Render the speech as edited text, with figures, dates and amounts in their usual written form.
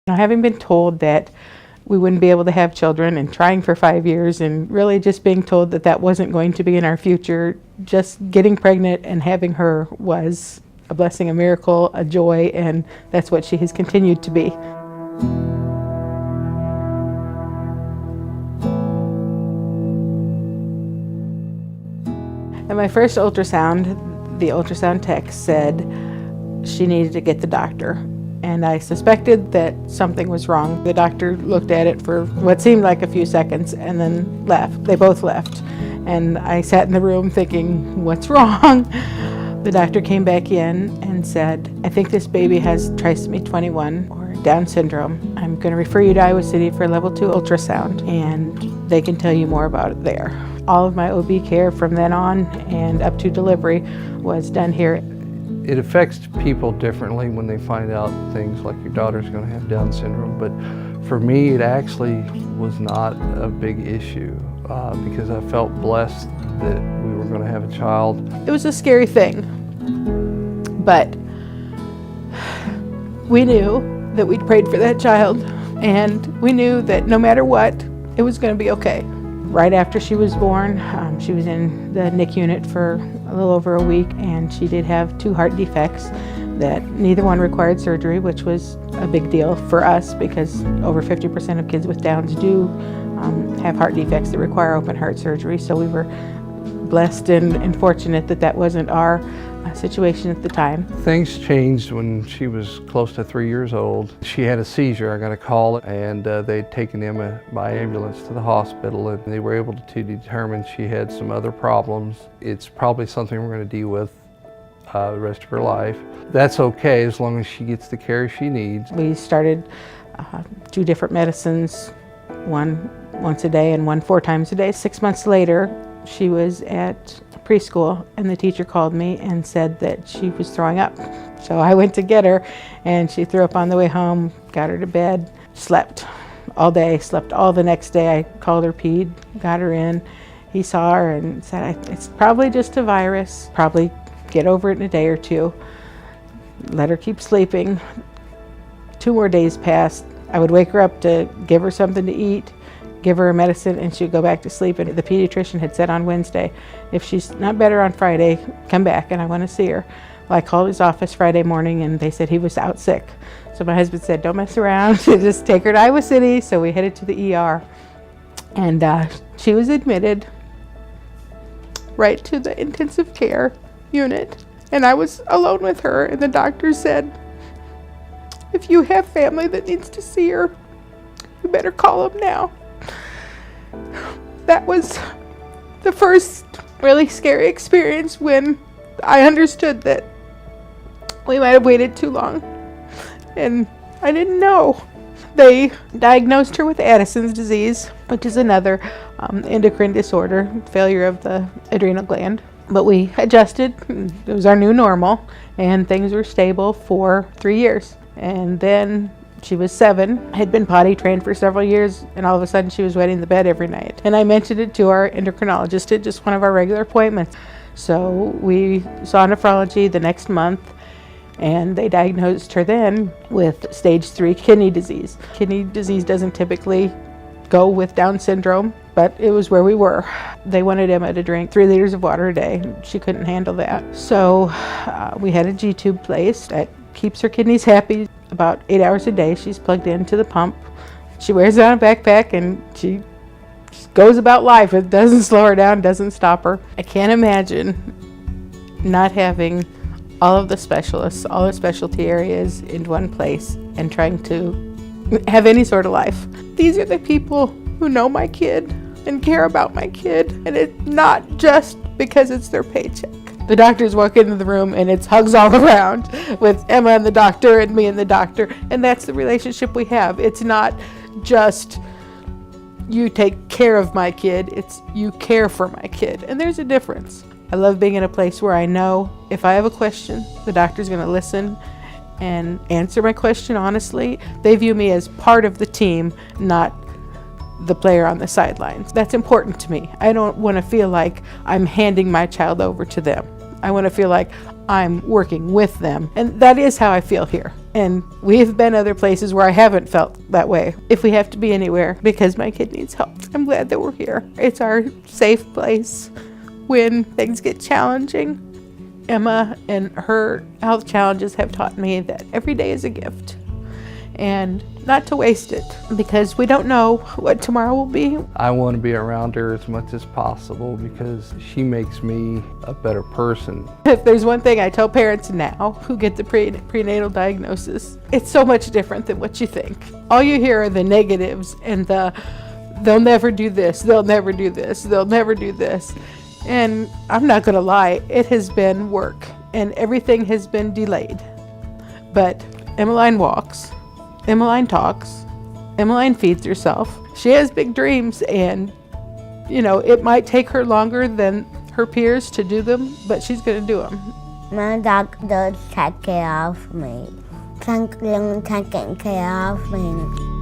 Now, having been told that we wouldn't be able to have children and trying for 5 years and really just being told that that wasn't going to be in our future, just getting pregnant and having her was a blessing, a miracle, a joy, and that's what she has continued to be. At my first ultrasound, the ultrasound tech said she needed to get the doctor. And I suspected that something was wrong. The doctor looked at it for what seemed like a few seconds and then left. They both left. And I sat in the room thinking, what's wrong? The doctor came back in and said, I think this baby has trisomy 21 or Down syndrome. I'm going to refer you to Iowa City for a level 2 ultrasound, and they can tell you more about it there. All of my OB care from then on and up to delivery was done here. It affects people differently when they find out things like your daughter's going to have Down syndrome, but for me it actually was not a big issue because I felt blessed that we were going to have a child. It was a scary thing, but we knew that we'd prayed for that child, and we knew that no matter what, it was going to be okay. Right after she was born, she was in the NICU unit for a little over a week, and she did have 2 heart defects that neither one required surgery, which was a big deal for us because over 50% of kids with Downs do have heart defects that require open heart surgery. So we were blessed and fortunate that that wasn't our situation at the time. Things changed when she was close to 3 years old. She had a seizure. I got a call, and they'd taken Emma by ambulance to the hospital, and they were able to determine she had some other problems. It's probably something we're going to deal with the rest of her life. That's okay as long as she gets the care she needs. We started 2 different medicines, one once a day and one 4 times a day. 6 months later, she was at preschool, and the teacher called me and said that she was throwing up. So I went to get her, and she threw up on the way home, got her to bed, slept all day, slept all the next day. I called her ped, got her in. He saw her and said, it's probably just a virus, probably get over it in a day or 2. Let her keep sleeping. 2 more days passed. I would wake her up to give her something to eat, give her medicine, and she'd go back to sleep. And the pediatrician had said on Wednesday, if she's not better on Friday, come back and I want to see her. Well, I called his office Friday morning and they said he was out sick. So my husband said, don't mess around, just take her to Iowa City. So we headed to the ER, and she was admitted right to the intensive care unit. And I was alone with her, and the doctor said, if you have family that needs to see her, you better call them now. That was the first really scary experience when I understood that we might have waited too long, and I didn't know. They diagnosed her with Addison's disease, which is another endocrine disorder, failure of the adrenal gland. But we adjusted. It was our new normal, and things were stable for 3 years. And then she was 7, had been potty trained for several years, and all of a sudden she was wetting the bed every night. And I mentioned it to our endocrinologist at just one of our regular appointments. So we saw nephrology the next month, and they diagnosed her then with stage 3 kidney disease. Kidney disease doesn't typically go with Down syndrome, but it was where we were. They wanted Emma to drink 3 liters of water a day. She couldn't handle that. So we had a G-tube placed that keeps her kidneys happy. About 8 hours a day she's plugged into the pump. She wears it on a backpack, and she just goes about life. It doesn't slow her down, doesn't stop her. I can't imagine not having all of the specialists, all the specialty areas in one place and trying to have any sort of life. These are the people who know my kid and care about my kid, and it's not just because it's their paycheck. The doctors walk into the room and it's hugs all around with Emma and the doctor and me and the doctor, and that's the relationship we have. It's not just you take care of my kid, it's you care for my kid, and there's a difference. I love being in a place where I know if I have a question, the doctor's going to listen and answer my question honestly. They view me as part of the team, not the player on the sidelines. That's important to me. I don't want to feel like I'm handing my child over to them. I want to feel like I'm working with them. And that is how I feel here. And we have been other places where I haven't felt that way. If we have to be anywhere because my kid needs help, I'm glad that we're here. It's our safe place when things get challenging. Emma and her health challenges have taught me that every day is a gift and not to waste it, because we don't know what tomorrow will be. I want to be around her as much as possible because she makes me a better person. If there's one thing I tell parents now who get the prenatal diagnosis, it's so much different than what you think. All you hear are the negatives and they'll never do this, they'll never do this, they'll never do this. And I'm not gonna lie, it has been work and everything has been delayed. But Emeline walks, Emeline talks, Emeline feeds herself. She has big dreams, and it might take her longer than her peers to do them, but she's gonna do them. My doctor take care of me. Taking care of me.